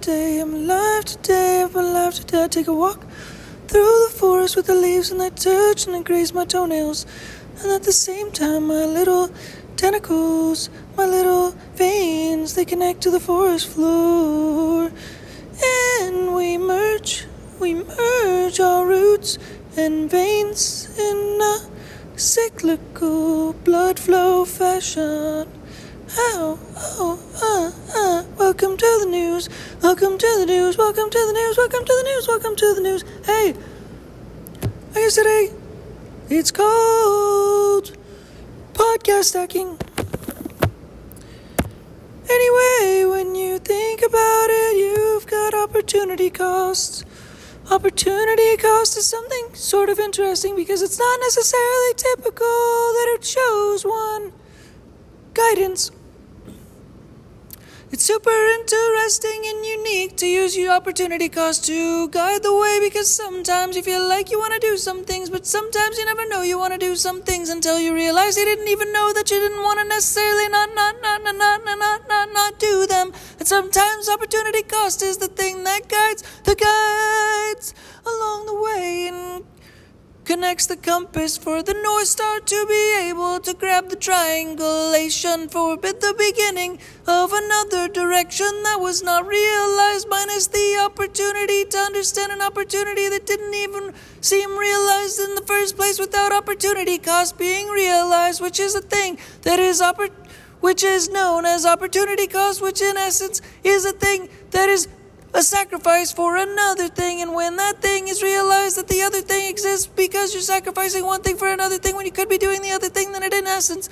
today, I'm alive today, I'm alive today. I take a walk through the forest with the leaves and they touch and they graze my toenails. And at the same time, my little tentacles, my little veins, they connect to the forest floor. And we merge our roots and veins in a cyclical blood flow fashion. Welcome to the news, welcome to the news, welcome to the news, welcome to the news, welcome to the news. Hey, I guess today it's called podcast stacking. Anyway, when you think about it, you've got opportunity costs. Opportunity cost is something sort of interesting because it's not necessarily typical that it shows one guidance. It's super interesting and unique to use your opportunity cost to guide the way because sometimes you feel like you want to do some things, but sometimes you never know you want to do some things until you realize you didn't even know that you didn't want to necessarily not do them. And sometimes opportunity cost is the thing that guides along the way and connects the compass for the North Star to be able to grab the triangulation for the beginning of another direction that was not realized, minus the opportunity to understand an opportunity that didn't even seem realized in the first place without opportunity cost being realized, which is a thing that is which is known as opportunity cost, which in essence is a thing that is a sacrifice for another thing, and when that thing is realized that the other thing exists because you're sacrificing one thing for another thing when you could be doing the other thing, then it in essence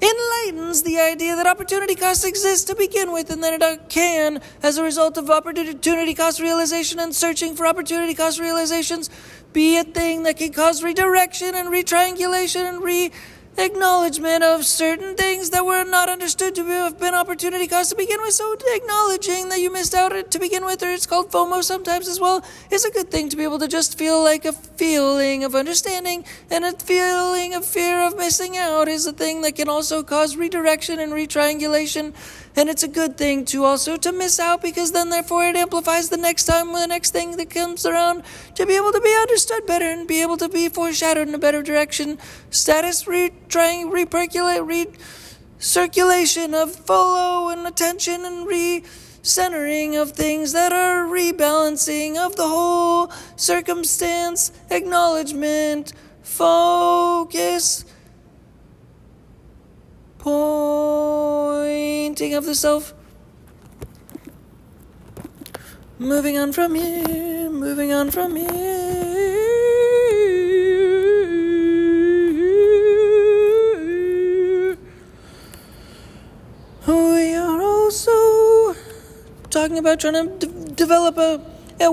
enlightens the idea that opportunity cost exists to begin with, and then it can, as a result of opportunity cost realization and searching for opportunity cost realizations, be a thing that can cause redirection and retriangulation and acknowledgement of certain things that were not understood to have been opportunity cost to begin with. So acknowledging that you missed out to begin with, or it's called FOMO sometimes as well, is a good thing to be able to just feel like a feeling of understanding, and a feeling of fear of missing out is a thing that can also cause redirection and retriangulation. And it's a good thing to also to miss out, because then therefore it amplifies the next time with the next thing that comes around to be able to be understood better and be able to be foreshadowed in a better direction. Status recirculation of follow and attention and recentering of things that are rebalancing of the whole circumstance, acknowledgement, focus, pointing of the self. Moving on from here. We are also talking about trying to develop a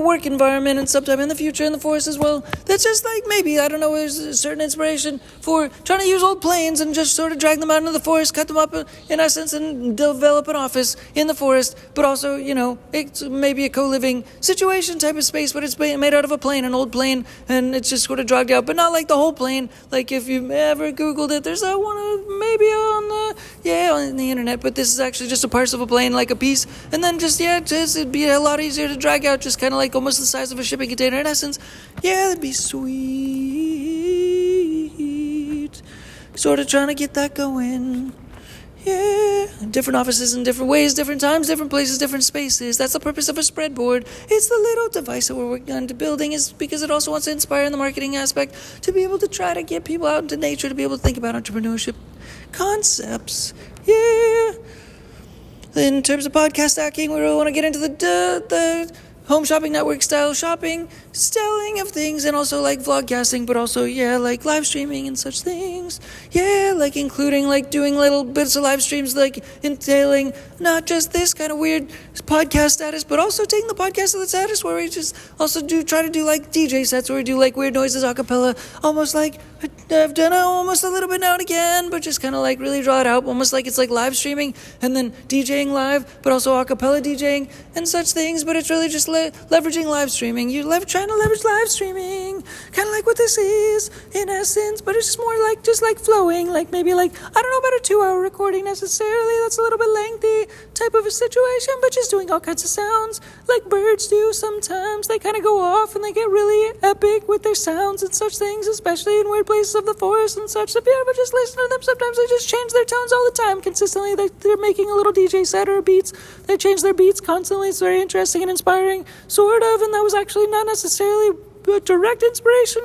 work environment and sometime in the future in the forest as well. That's just like maybe, I don't know, there's a certain inspiration for trying to use old planes and just sort of drag them out into the forest, cut them up in essence, and develop an office in the forest. But also, you know, it's maybe a co-living situation type of space, but it's made out of a plane, an old plane, and it's just sort of dragged out. But not like the whole plane. Like if you've ever Googled it, there's one maybe on the internet, but this is actually just a parts of a plane, like a piece. And then it'd be a lot easier to drag out, just kind of like almost the size of a shipping container in essence. Yeah, that'd be sweet. Sort of trying to get that going. Yeah. Different offices in different ways, different times, different places, different spaces. That's the purpose of a spreadboard. It's the little device that we're working on to building, is because it also wants to inspire in the marketing aspect to be able to try to get people out into nature, to be able to think about entrepreneurship concepts. Yeah. In terms of podcast stacking, we really want to get into the home shopping network style shopping, selling of things, and also like vlogcasting, but also, like live streaming and such things. Like including like doing little bits of live streams, like entailing not just this kind of weird podcast status, but also taking the podcast to the status where we just also try to do like DJ sets where we do like weird noises a cappella, almost like I've done it almost a little bit now and again, but just kind of like really draw it out, almost like it's like live streaming and then DJing live, but also a cappella DJing and such things. But it's really just leveraging live streaming. You're trying trying to leverage live streaming, kind of like what this is in essence, but it's just more like flowing, like maybe like, I don't know about a 2-hour recording necessarily, that's a little bit lengthy type of a situation, but just doing all kinds of sounds like birds do sometimes. They kind of go off and they get really epic with their sounds and such things, especially in weird places of the forest and such. If you ever just listen to them, sometimes they just change their tones all the time consistently. They're making a little DJ set or beats. They change their beats constantly. It's very interesting and inspiring, sort of, and that was actually not necessarily a direct inspiration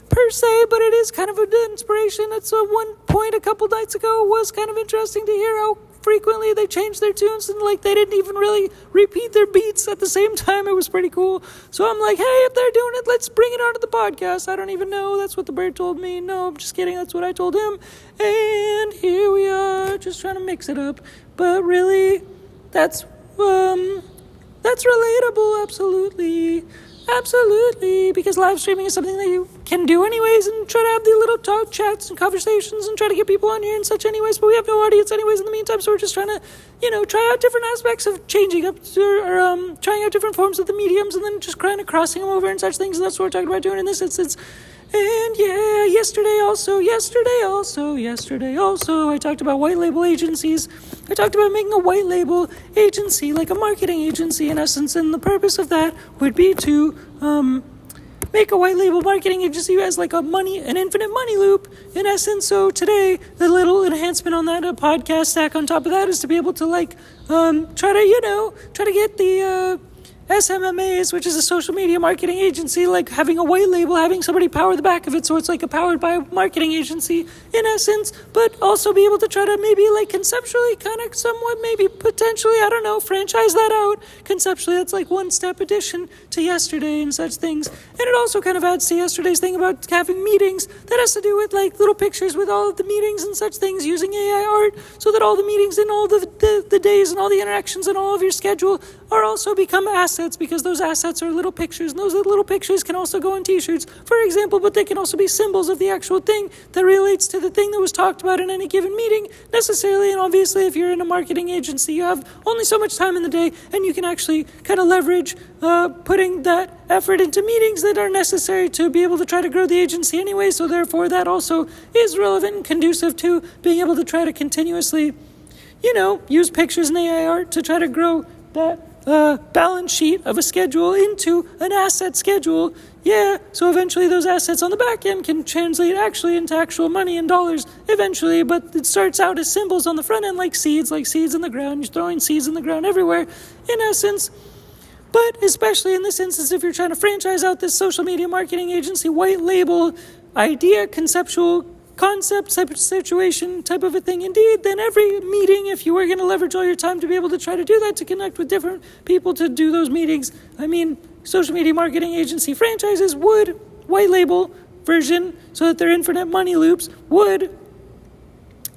per se, but it is kind of an inspiration. It's one point a couple nights ago was kind of interesting to hear how frequently they changed their tunes and like they didn't even really repeat their beats at the same time. It was pretty cool. So I'm like, hey, if they're doing it, let's bring it onto the podcast. I don't even know. That's what the bird told me. No, I'm just kidding. That's what I told him. And here we are, just trying to mix it up. But really, that's relatable. Absolutely, because live streaming is something that you can do anyways and try to have the little talk chats and conversations and try to get people on here and such anyways, but we have no audience anyways in the meantime, so we're just trying to, try out different aspects of changing up or trying out different forms of the mediums and then just kind of crossing them over and such things, and that's what we're talking about doing in this instance. And yeah, yesterday also, I talked about white label agencies. I talked about making a white label agency, like a marketing agency in essence, and the purpose of that would be to make a white label marketing agency as like an infinite money loop in essence. So today, the little enhancement on that, a podcast stack on top of that, is to be able to try to get the SMMAs, which is a social media marketing agency, like having a white label, having somebody power the back of it, so it's like a powered by marketing agency in essence, but also be able to try to maybe like conceptually kind of somewhat maybe potentially, I don't know, franchise that out. Conceptually, that's like one step addition to yesterday and such things. And it also kind of adds to yesterday's thing about having meetings that has to do with like little pictures with all of the meetings and such things using AI art, so that all the meetings and all the days and all the interactions and all of your schedule are also become assets, because those assets are little pictures, and those little pictures can also go on t-shirts, for example, but they can also be symbols of the actual thing that relates to the thing that was talked about in any given meeting necessarily. And obviously, if you're in a marketing agency, you have only so much time in the day, and you can actually kind of leverage putting that effort into meetings that are necessary to be able to try to grow the agency anyway. So therefore, that also is relevant and conducive to being able to try to continuously, use pictures and AI art to try to grow that balance sheet of a schedule into an asset schedule. Yeah, so eventually those assets on the back end can translate actually into actual money and dollars eventually, but it starts out as symbols on the front end, like seeds in the ground. You're throwing seeds in the ground everywhere in essence. But especially in this instance, if you're trying to franchise out this social media marketing agency white label idea, conceptual concept type of situation type of a thing, indeed, then every meeting, if you were going to leverage all your time to be able to try to do that, to connect with different people to do those meetings, social media marketing agency franchises would, white label version, so that they're infinite money loops, would,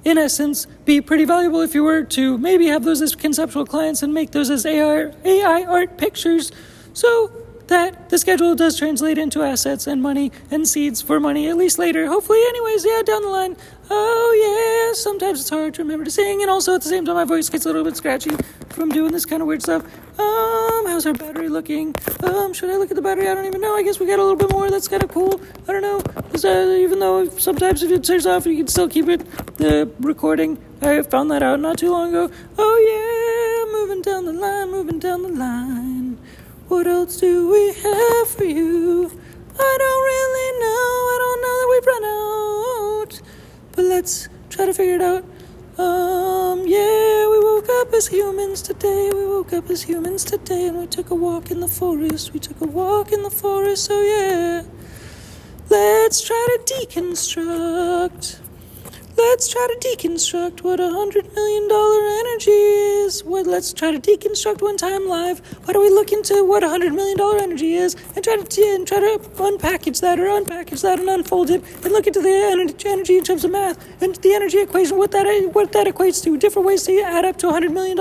in essence, be pretty valuable if you were to maybe have those as conceptual clients and make those as AI art pictures, so that the schedule does translate into assets and money and seeds for money, at least later. Hopefully, anyways, down the line. Oh, yeah, sometimes it's hard to remember to sing, and also at the same time, my voice gets a little bit scratchy from doing this kind of weird stuff. How's our battery looking? Should I look at the battery? I don't even know. I guess we got a little bit more. That's kind of cool. I don't know. Even though sometimes if it turns off, you can still keep it recording. I found that out not too long ago. Oh, yeah, moving down the line. What else do we have for you? I don't really know. I don't know that we've run out. But let's try to figure it out. We woke up as humans today. And we took a walk in the forest. So yeah. Let's try to deconstruct. What $100 million energy is. Let's try to deconstruct one time live. Why don't we look into what $100 million energy is and try to unpackage that and unfold it and look into the energy in terms of math and the energy equation, what that equates to, different ways to add up to $100 million,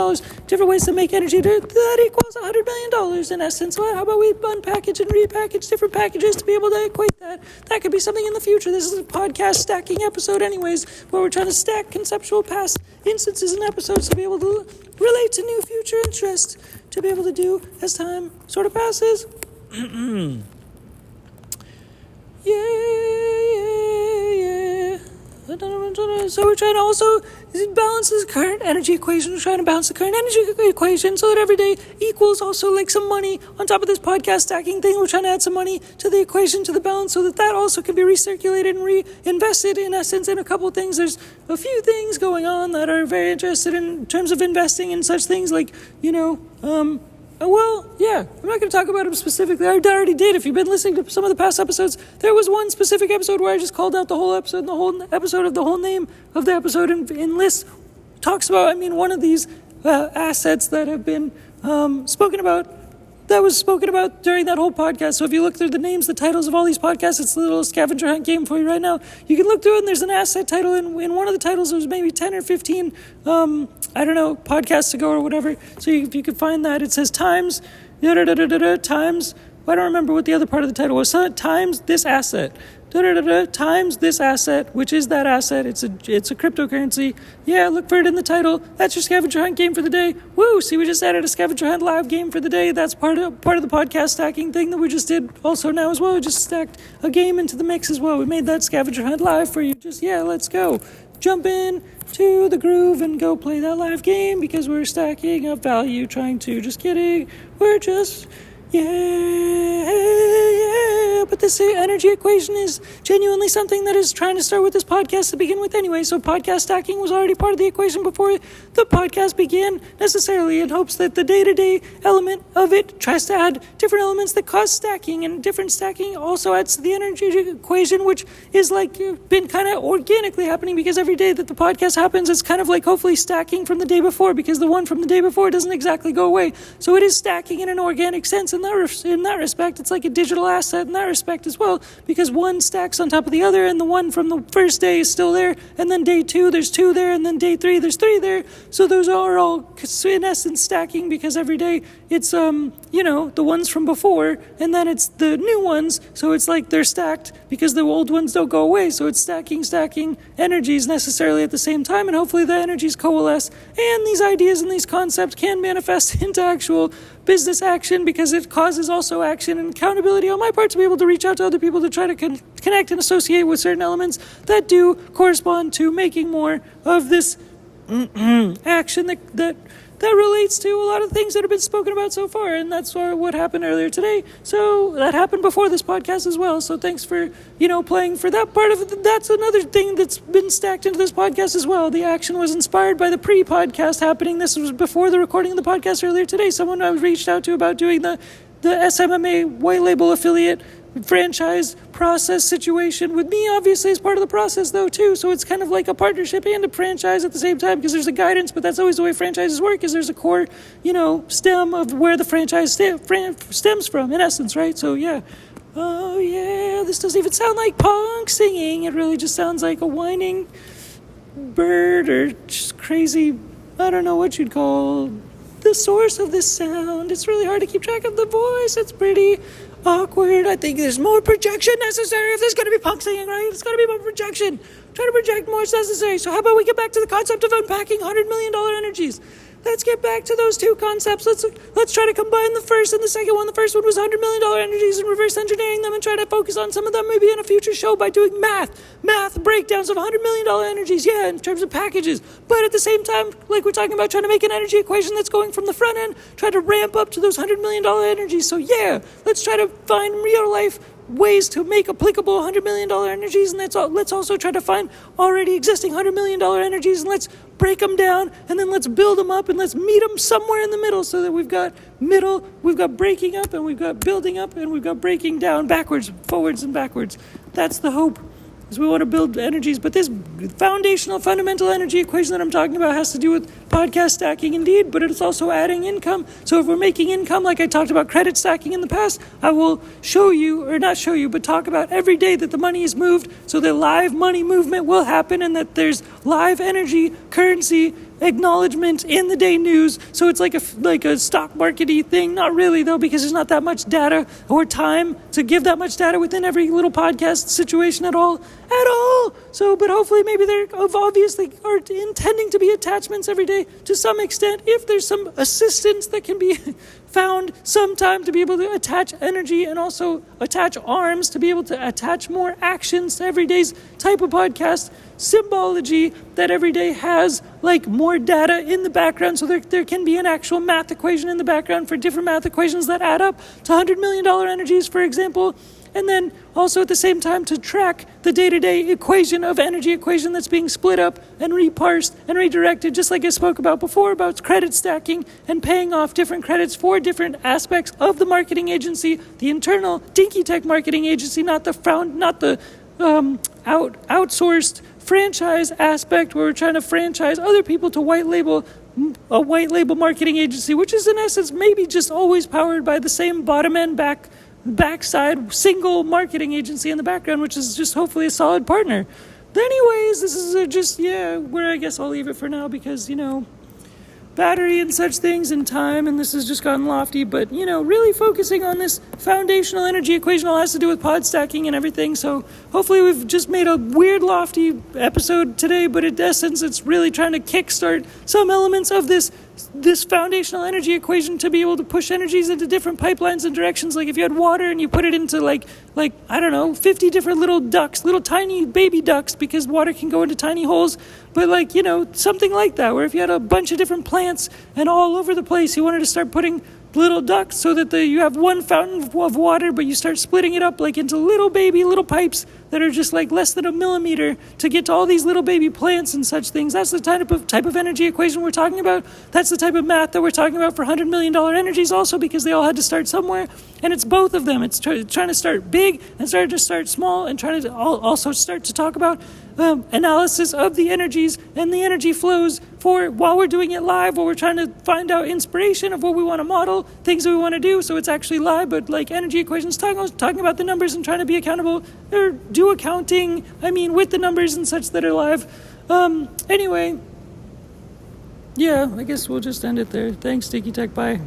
different ways to make energy that equals $100 million in essence. Well, how about we unpackage and repackage different packages to be able to equate that? That could be something in the future. This is a podcast stacking episode anyways, where we're trying to stack conceptual past instances and episodes to be able to relate to new future interests, to be able to do as time sort of passes. So we're trying to also balance this current energy equation. We're trying to balance the current energy equation so that every day equals also like some money on top of this podcast stacking thing. We're trying to add some money to the equation, to the balance, so that also can be recirculated and reinvested in essence in a couple of things. There's a few things going on that are very interested in terms of investing in such things like, I'm not going to talk about them specifically. I already did. If you've been listening to some of the past episodes, there was one specific episode where I just called out the whole episode, and the whole episode of the whole name of the episode in list talks about, one of these assets that have been spoken about during that whole podcast. So if you look through the names, the titles of all these podcasts, it's a little scavenger hunt game for you right now. You can look through it, and there's an asset title in one of the titles. It was maybe 10 or 15, podcasts ago or whatever. So if you could find that, it says times, times, I don't remember what the other part of the title was. So times this asset. Times this asset, which is that asset. It's a cryptocurrency. Yeah, look for it in the title. That's your scavenger hunt game for the day. Woo! See, we just added a scavenger hunt live game for the day. That's part of the podcast stacking thing that we just did also now as well. We just stacked a game into the mix as well. We made that scavenger hunt live for you. Let's go. Jump in to the groove and go play that live game because we're stacking up value, just kidding. We're just... But this energy equation is genuinely something that is trying to start with this podcast to begin with anyway. So podcast stacking was already part of the equation before the podcast began necessarily, in hopes that the day-to-day element of it tries to add different elements that cause stacking, and different stacking also adds to the energy equation, which is been kind of organically happening because every day that the podcast happens, it's kind of hopefully stacking from the day before, because the one from the day before doesn't exactly go away. So it is stacking in an organic sense. In that respect, it's like a digital asset in that respect as well, because one stacks on top of the other, and the one from the first day is still there, and then day 2 there's 2 there, and then day 3 there's 3 there. So those are all in essence stacking, because every day it's the ones from before, and then it's the new ones. So it's they're stacked because the old ones don't go away. So it's stacking energies necessarily at the same time, and hopefully the energies coalesce, and these ideas and these concepts can manifest into actual business action, because it causes also action and accountability on my part to be able to reach out to other people to try to connect and associate with certain elements that do correspond to making more of this action that relates to a lot of things that have been spoken about so far. And that's what happened earlier today. So that happened before this podcast as well. So thanks for, playing for that part of it. That's another thing that's been stacked into this podcast as well. The action was inspired by the pre-podcast happening. This was before the recording of the podcast earlier today. Someone I reached out to about doing the SMMA white label affiliate franchise process situation with me, obviously, as part of the process though too. So it's kind of like a partnership and a franchise at the same time, because there's a guidance, but that's always the way franchises work, is there's a core stem of where the franchise stems from in essence, right? So this doesn't even sound like punk singing. It really just sounds like a whining bird, or just crazy, I don't know what you'd call the source of this sound. It's really hard to keep track of the voice. It's pretty awkward. I think there's more projection necessary if there's going to be punk singing, right? It's got to be more projection. Try to project more is necessary. So how about we get back to the concept of unpacking $100 million energies? Let's get back to those two concepts. Let's try to combine the first and the second one. The first one was $100 million energies and reverse engineering them, and try to focus on some of them maybe in a future show by doing math breakdowns of $100 million energies, in terms of packages. But at the same time, like we're talking about, trying to make an energy equation that's going from the front end, try to ramp up to those $100 million energies. So let's try to find real life ways to make applicable $100 million energies, and let's also try to find already existing $100 million energies, and let's break them down, and then let's build them up, and let's meet them somewhere in the middle, so that we've got breaking up, and we've got building up, and we've got breaking down backwards, forwards, and backwards. That's the hope, is we want to build energies. But this fundamental energy equation that I'm talking about has to do with podcast stacking indeed, but it's also adding income. So if we're making income, like I talked about credit stacking in the past, I will talk about every day that the money is moved, so that live money movement will happen, and that there's live energy, currency, acknowledgement in the day news. So it's like a stock market-y thing. Not really though, because there's not that much data or time to give that much data within every little podcast situation at all. So, but hopefully maybe there obviously are intending to be attachments every day to some extent, if there's some assistance that can be found some time to be able to attach energy and also attach arms to be able to attach more actions to Everyday's type of podcast symbology that Everyday has, like more data in the background, so there can be an actual math equation in the background for different math equations that add up to $100 million energies, for example. And then also at the same time to track the day-to-day equation of energy equation that's being split up and reparsed and redirected, just like I spoke about before, about credit stacking and paying off different credits for different aspects of the marketing agency, the internal Dinky Tehc marketing agency, not the outsourced franchise aspect where we're trying to franchise other people to a white label marketing agency, which is in essence maybe just always powered by the same bottom end backside single marketing agency in the background, which is just hopefully a solid partner. But anyways, this is where I guess I'll leave it for now because, battery and such things and time, and this has just gotten lofty, but, really focusing on this foundational energy equation all has to do with pod stacking and everything, so hopefully we've just made a weird, lofty episode today, but in essence, it's really trying to kickstart some elements of this foundational energy equation to be able to push energies into different pipelines and directions. Like if you had water and you put it into like I don't know, 50 different little ducts, little tiny baby ducts, because water can go into tiny holes, but something like that, where if you had a bunch of different plants and all over the place, you wanted to start putting little ducts so that you have one fountain of water, but you start splitting it up into little pipes that are just less than a millimeter to get to all these little baby plants and such things. That's the type of energy equation we're talking about. That's the type of math that we're talking about for $100 million energies also, because they all had to start somewhere, and it's both of them. It's trying to start big and start small, and trying to also start to talk about analysis of the energies and the energy flows for while we're doing it live, while we're trying to find out inspiration of what we want to model, things that we want to do, so it's actually live, but energy equations, talking about the numbers and trying to be accountable, or do accounting, with the numbers and such that are live. Anyway, I guess we'll just end it there. Thanks, Dinky Tehc, bye.